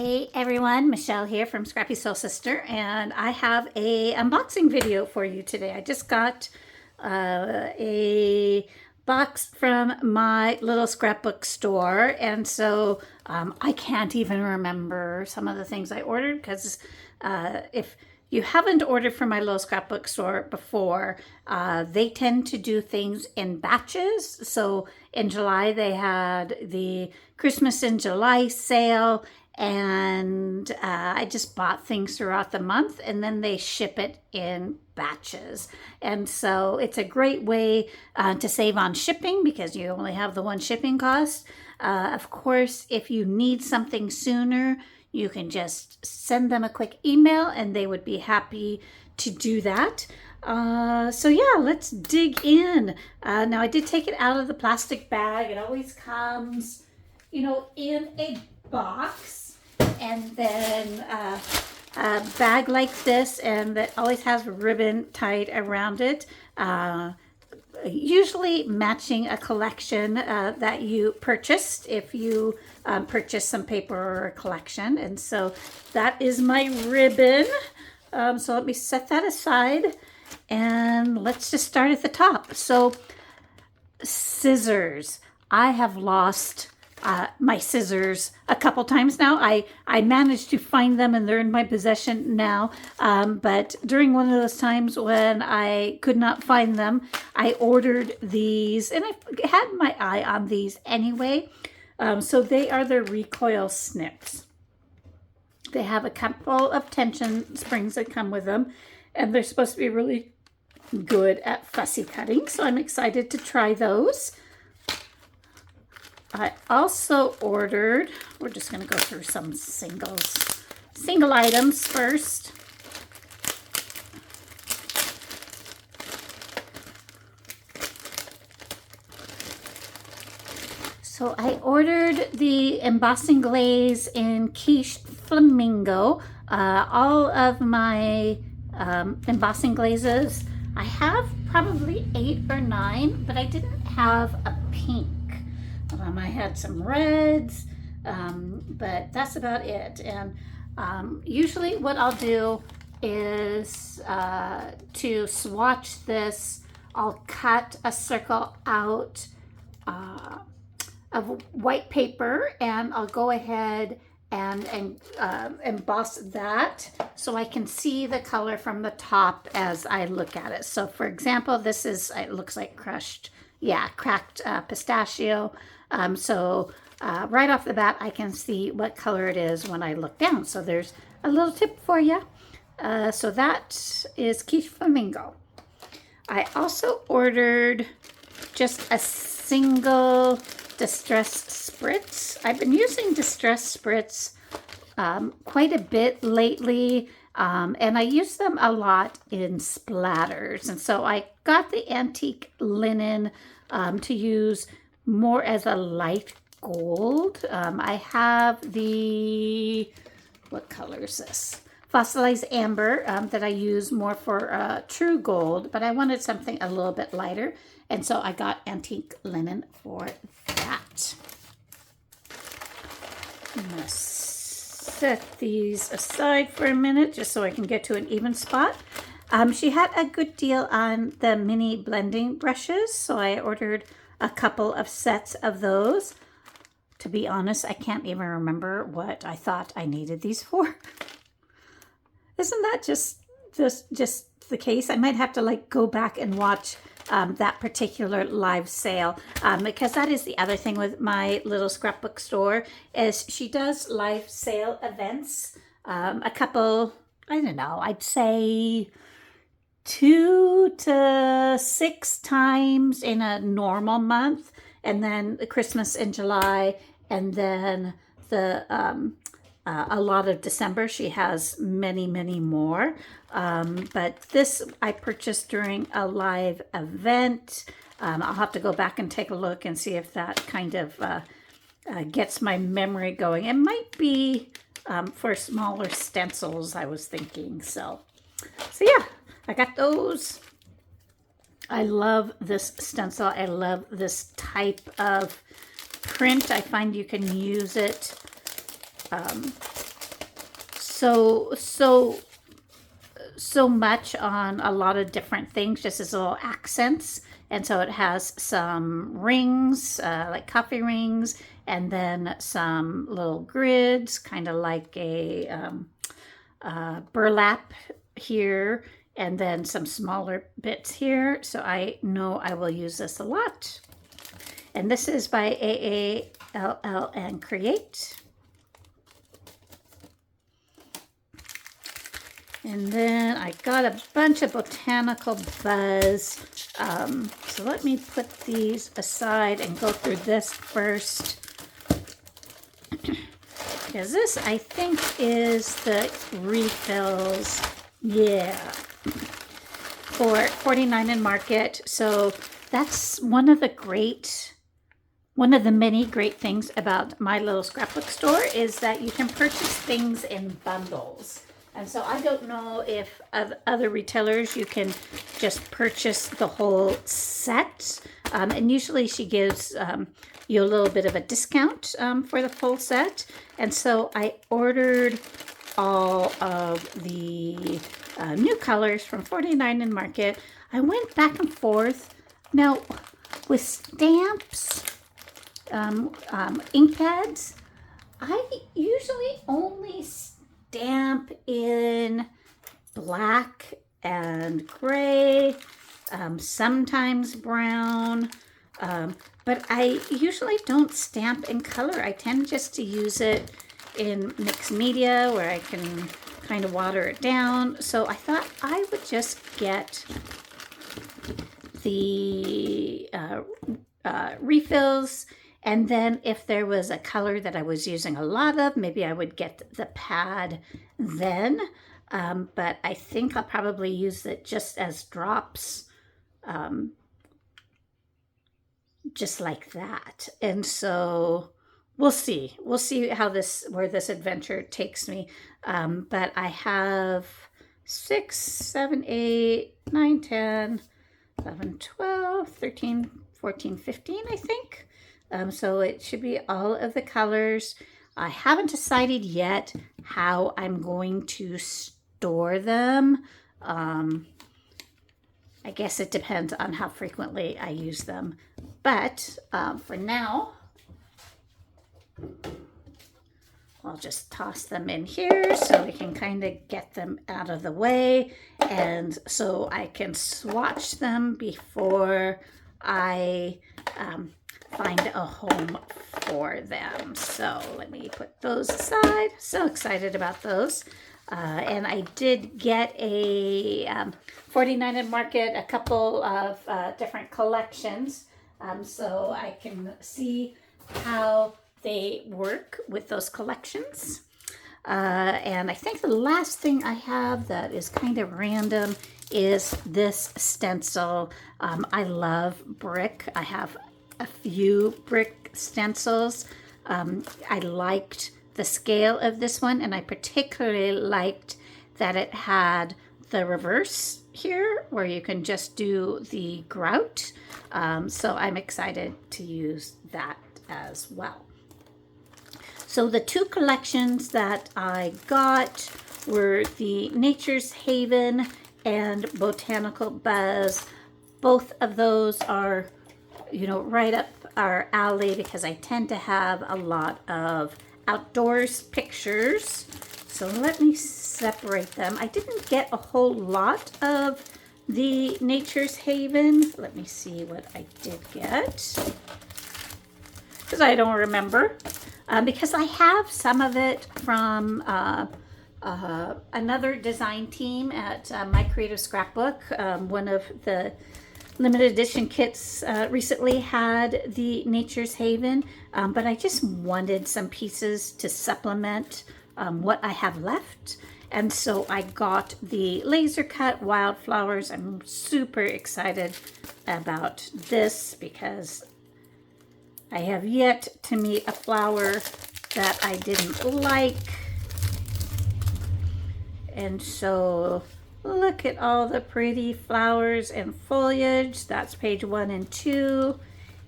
Hey everyone, Michelle here from Scrappy Soul Sister, and I have a unboxing video for you today. I just got a box from My Little Scrapbook store, and so I can't even remember some of the things I ordered because if you haven't ordered from My Little Scrapbook store before, they tend to do things in batches. So in July they had the Christmas in July sale, and I just bought things throughout the month, and then they ship it in batches. And so it's a great way to save on shipping because you only have the one shipping cost. Of course, if you need something sooner, you can just send them a quick email and they would be happy to do that. So yeah, let's dig in. Now I did take it out of the plastic bag. It always comes, in a box, and then a bag like this, and that always has ribbon tied around it. Usually matching a collection that you purchased if you purchased some paper or a collection. And so that is my ribbon. So let me set that aside and let's just start at the top. So scissors. I have lost my scissors a couple times now. I managed to find them and they're in my possession now. But during one of those times when I could not find them, I ordered these, and I had my eye on these anyway. So they are the recoil snips. They have a couple of tension springs that come with them, and they're supposed to be really good at fussy cutting. So I'm excited to try those. I also ordered, we're just going to go through some single items first. So I ordered the embossing glaze in Quiche Flamingo. All of my embossing glazes, I have probably 8 or 9, but I didn't have a pink. I had some reds, but that's about it. And usually what I'll do is to swatch this, I'll cut a circle out of white paper, and I'll go ahead and emboss that so I can see the color from the top as I look at it. So for example, this is, it looks like cracked pistachio. So right off the bat, I can see what color it is when I look down. So there's a little tip for you. So that is Quiche Flamingo. I also ordered just a single Distress Spritz. I've been using Distress Spritz quite a bit lately, and I use them a lot in splatters. And so I got the antique linen to use more as a light gold. I have the, what color is this? Fossilized amber that I use more for true gold, but I wanted something a little bit lighter, and so I got antique linen for that. I'm going to set these aside for a minute just so I can get to an even spot. She had a good deal on the mini blending brushes, so I ordered a couple of sets of those. To be honest, I can't even remember what I thought I needed these for. Isn't that just the case? I might have to go back and watch that particular live sale, because that is the other thing with My Little Scrapbook store, is she does live sale events a couple, I don't know, I'd say 2 to 6 times in a normal month, and then Christmas in July, and then a lot of December. She has many more, but this I purchased during a live event. I'll have to go back and take a look and see if that kind of gets my memory going. It might be for smaller stencils, I was thinking. So yeah, I got those. I love this stencil. I love this type of print. I find you can use it so much on a lot of different things, just as little accents. And so it has some rings, like coffee rings, and then some little grids, kind of like a burlap here, and then some smaller bits here. So I know I will use this a lot. And this is by AALL and Create. And then I got a bunch of Botanical Buzz. So let me put these aside and go through this first. Because this, I think, is the refills. Yeah. For $49 in Market. So that's one of the many great things about My Little Scrapbook Store is that you can purchase things in bundles. And so I don't know if other retailers you can just purchase the whole set. And usually she gives you a little bit of a discount for the full set. And so I ordered all of the new colors from $49 in Market. I went back and forth. Now, with stamps, ink pads, I usually only stamp in black and gray, sometimes brown, but I usually don't stamp in color. I tend just to use it in mixed media where I can kind of water it down. So I thought I would just get the refills. And then if there was a color that I was using a lot of, maybe I would get the pad then. But I think I'll probably use it just as drops, just like that. And so we'll see. We'll see how where this adventure takes me. But I have 6, 7, 8, 9, 10, 11, 12, 13, 14, 15, I think. So it should be all of the colors. I haven't decided yet how I'm going to store them. I guess it depends on how frequently I use them. But for now, I'll just toss them in here so we can kind of get them out of the way. And so I can swatch them before I find a home for them. So let me put those aside. So excited about those. And I did get a $49 in Market, a couple of different collections. So I can see how they work with those collections. And I think the last thing I have that is kind of random is this stencil. I love brick. I have a few brick stencils. I liked the scale of this one, and I particularly liked that it had the reverse here where you can just do the grout. So I'm excited to use that as well. So the two collections that I got were the Nature's Haven and Botanical Buzz. Both of those are, right up our alley because I tend to have a lot of outdoors pictures. So let me separate them. I didn't get a whole lot of the Nature's Haven. Let me see what I did get, because I don't remember. Because I have some of it from another design team at My Creative Scrapbook. One of the limited edition kits recently had the Nature's Haven, but I just wanted some pieces to supplement what I have left. And so I got the laser cut wildflowers. I'm super excited about this because I have yet to meet a flower that I didn't like. And so look at all the pretty flowers and foliage. That's page 1 and 2.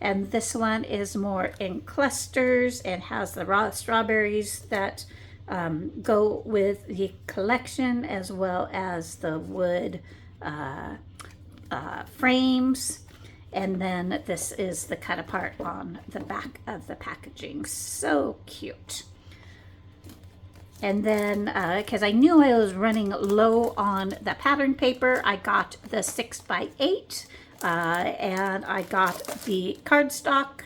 And this one is more in clusters and has the raw strawberries that go with the collection as well as the wood frames. And then this is the cut apart on the back of the packaging. So cute. And then, because I knew I was running low on the pattern paper, I got the 6x8 and I got the cardstock.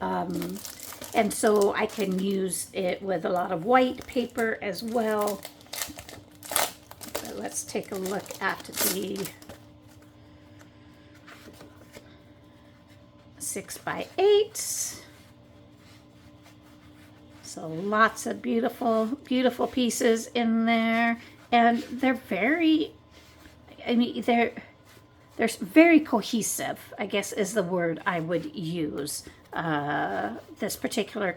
And so I can use it with a lot of white paper as well. But let's take a look at the 6x8. So lots of beautiful, beautiful pieces in there. And they're very, I mean, they're very cohesive, I guess is the word I would use. This particular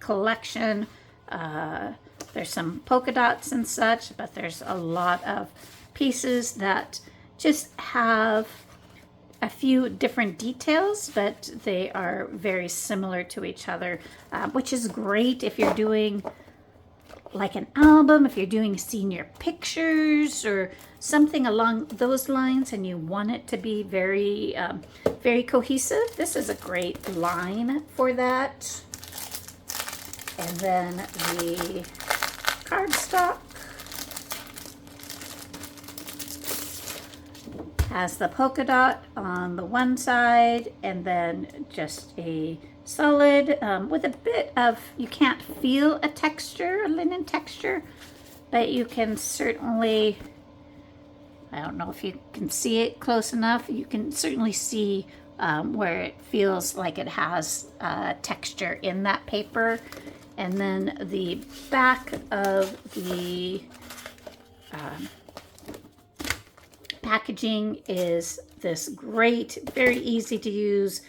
collection, there's some polka dots and such, but there's a lot of pieces that just have a few different details, but they are very similar to each other, which is great if you're doing like an album, if you're doing senior pictures or something along those lines and you want it to be very, very cohesive. This is a great line for that. And then the cardstock has the polka dot on the one side and then just a solid with a bit of, you can't feel a texture, a linen texture, but you can certainly, I don't know if you can see it close enough, you can certainly see where it feels like it has texture in that paper. And then the back of the packaging is this great, very easy to use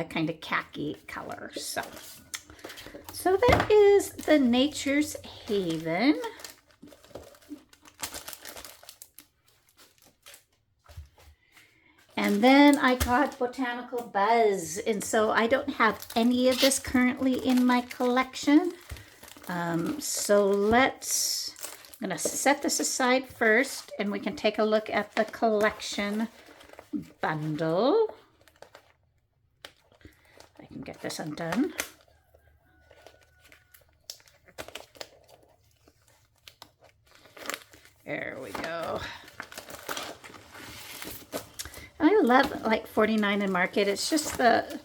kind of khaki color. So that is the Nature's Haven. And then I got Botanical Buzz, and so I don't have any of this currently in my collection. So I'm gonna set this aside first, and we can take a look at the collection bundle. I can get this undone. There we go. I love like 49 and Market. It's just the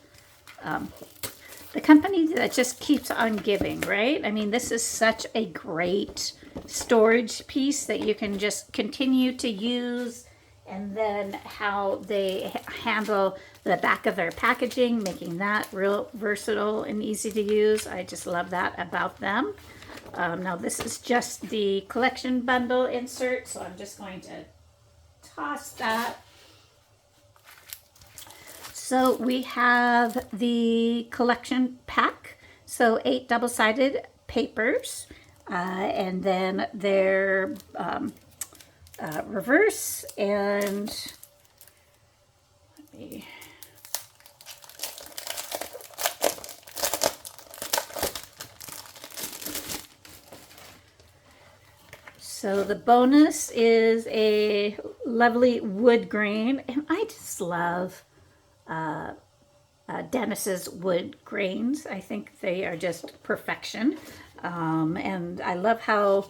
company that just keeps on giving, right? I mean, this is such a great storage piece that you can just continue to use. And then how they handle the back of their packaging, making that real versatile and easy to use. I just love that about them. Now this is just the collection bundle insert, so I'm just going to toss that. So we have the collection pack, so 8 double-sided papers, and then their reverse, and let me, so the bonus is a lovely wood grain, and I just love Dennis's wood grains. I think they are just perfection. And I love how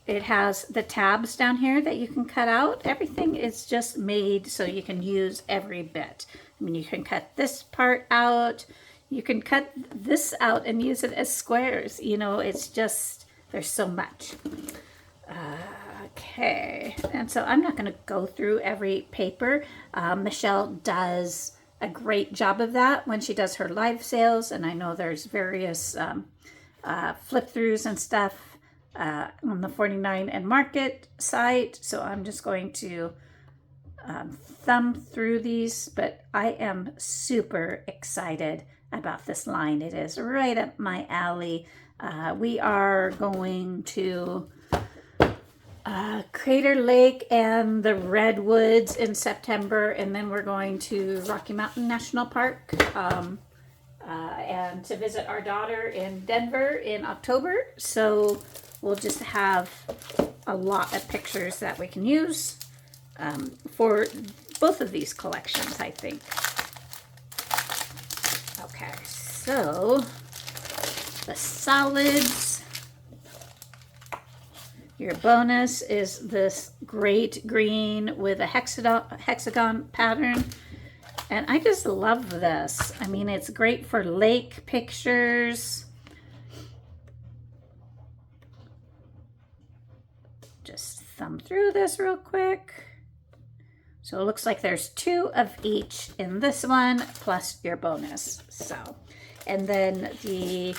it has the tabs down here that you can cut out. Everything is just made so you can use every bit. I mean, you can cut this part out. You can cut this out and use it as squares. You know, it's just, there's so much. Okay, and so I'm not going to go through every paper. Michelle does a great job of that when she does her live sales, and I know there's various flip throughs and stuff on the 49 and Market site, so I'm just going to thumb through these, but I am super excited about this line. It is right up my alley. We are going to Crater Lake and the Redwoods in September, and then we're going to Rocky Mountain National Park and to visit our daughter in Denver in October. So we'll just have a lot of pictures that we can use for both of these collections, I think. Okay, so the solids. Your bonus is this great green with a hexagon pattern. And I just love this. I mean, it's great for lake pictures. Just thumb through this real quick. So it looks like there's 2 of each in this one, plus your bonus. So, and then the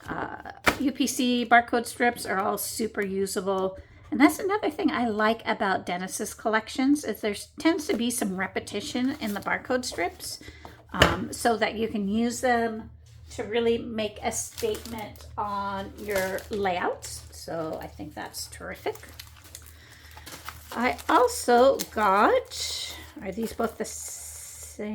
UPC barcode strips are all super usable. And that's another thing I like about Dennis's collections is there tends to be some repetition in the barcode strips, so that you can use them to really make a statement on your layouts. So I think that's terrific. I also got, are these both the same?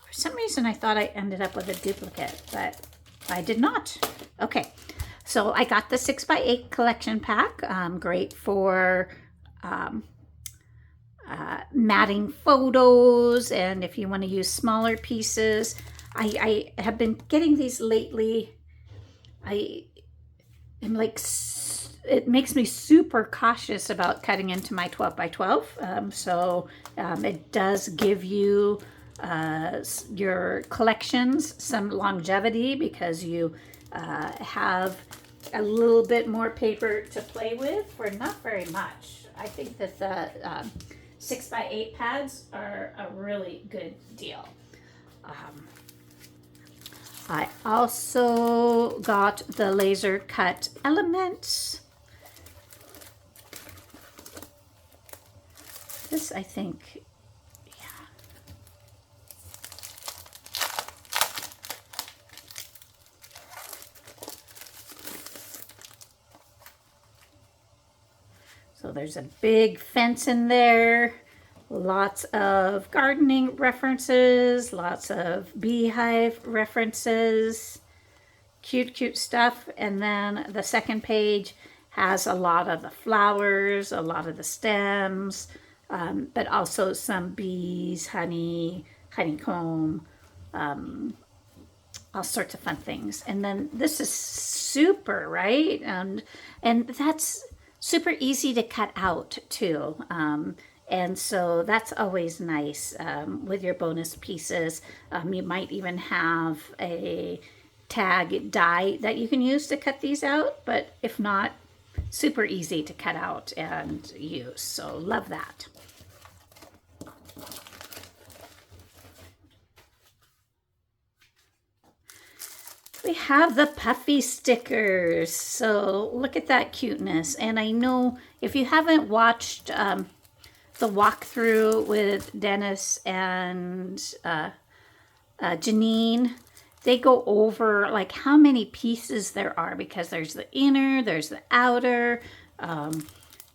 For some reason I thought I ended up with a duplicate, but I did not. Okay, so I got the 6x8 collection pack. Great for matting photos, and if you want to use smaller pieces. I have been getting these lately. I am like, it makes me super cautious about cutting into my 12x12. So it does give you your collections some longevity because you have a little bit more paper to play with for not very much. I think that the 6x8 pads are a really good deal. I also got the laser cut elements. This, I think, yeah. So there's a big fence in there. Lots of gardening references, lots of beehive references, cute stuff. And then the second page has a lot of the flowers, a lot of the stems, but also some bees, honey, honeycomb, all sorts of fun things. And then this is super, right? And that's super easy to cut out too. And so that's always nice with your bonus pieces. You might even have a tag die that you can use to cut these out, but if not, super easy to cut out and use. So love that. We have the puffy stickers. So look at that cuteness. And I know if you haven't watched the walkthrough with Dennis and Janine, they go over like how many pieces there are because there's the inner, there's the outer.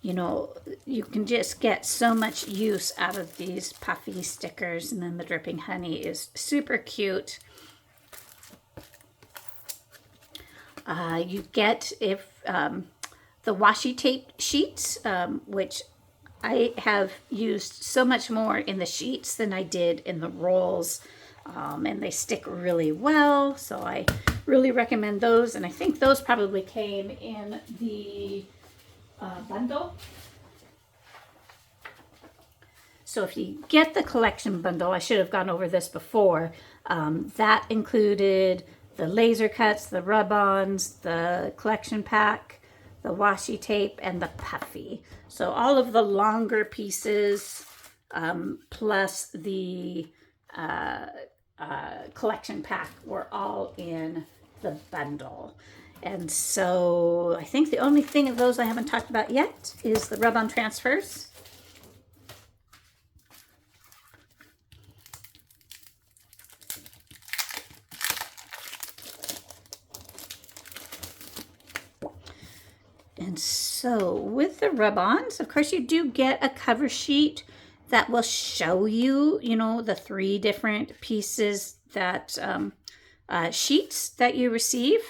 You know, you can just get so much use out of these puffy stickers. And then the dripping honey is super cute. You get the washi tape sheets, which I have used so much more in the sheets than I did in the rolls, and they stick really well, so I really recommend those. And I think those probably came in the bundle. So if you get the collection bundle, I should have gone over this before, that included the laser cuts, the rub-ons, the collection pack, the washi tape, and the puffy. So all of the longer pieces, plus the collection pack were all in the bundle. And so I think the only thing of those I haven't talked about yet is the rub-on transfers. And so with the rub-ons, of course, you do get a cover sheet, that will show you, you know, the 3 different pieces that sheets that you receive.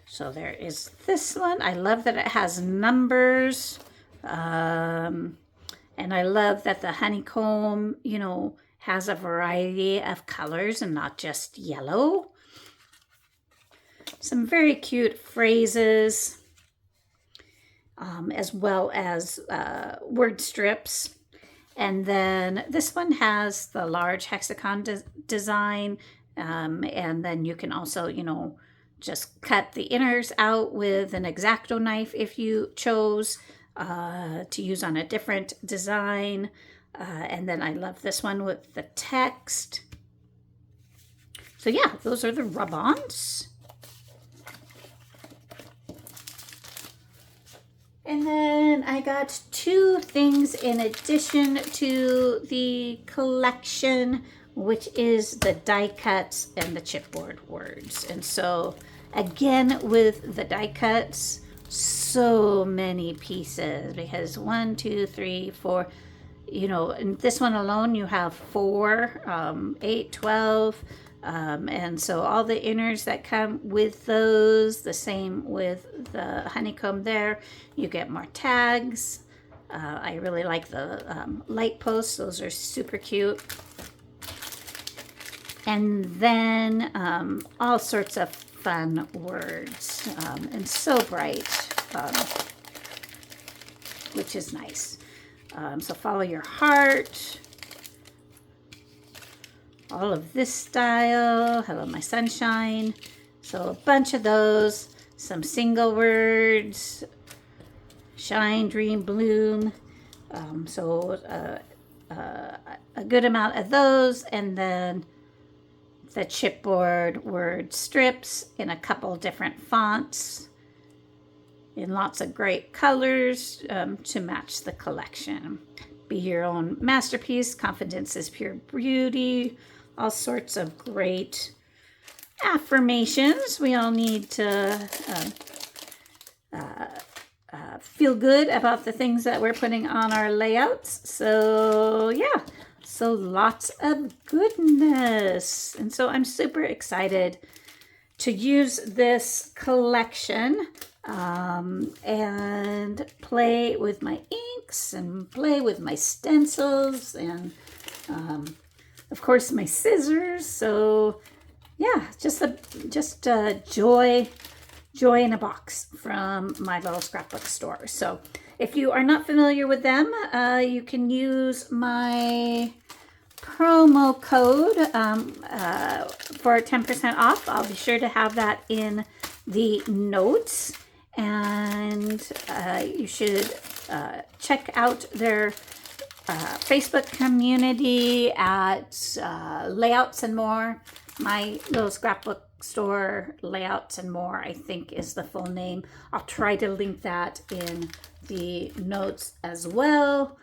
So there is this one. I love that it has numbers. And I love that the honeycomb, you know, has a variety of colors and not just yellow. Some very cute phrases, as well as word strips. And then this one has the large hexagon design. And then you can also, you know, just cut the inners out with an X-Acto knife if you chose to use on a different design. And then I love this one with the text. So yeah, those are the rub-ons. And then I got 2 things in addition to the collection, which is the die cuts and the chipboard words. And so again, with the die cuts, so many pieces, because 1, 2, 3, 4, you know, in this one alone you have 4, 8, 12, and so all the inners that come with those, the same with the honeycomb there. You get more tags. I really like the light posts. Those are super cute. And then all sorts of fun words, and so bright, which is nice. So follow your heart. All of this style. Hello, my sunshine. So a bunch of those. Some single words. Shine, dream, bloom. So a good amount of those. And then the chipboard word strips in a couple different fonts in lots of great colors to match the collection. Be your own masterpiece. Confidence is pure beauty. All sorts of great affirmations. We all need to feel good about the things that we're putting on our layouts. So yeah, so lots of goodness. And so I'm super excited to use this collection and play with my inks and play with my stencils and of course my scissors. So yeah, just a joy in a box from My Little Scrapbook Store. So if you are not familiar with them, you can use my promo code for 10% off. I'll be sure to have that in the notes. And you should check out their Facebook community at Layouts and More. My Little Scrapbook Store Layouts and More, I think, is the full name. I'll try to link that in the notes as well.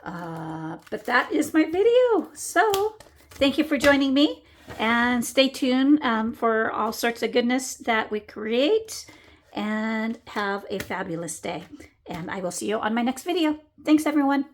But that is my video. So thank you for joining me, and stay tuned for all sorts of goodness that we create, and have a fabulous day. And I will see you on my next video. Thanks, everyone.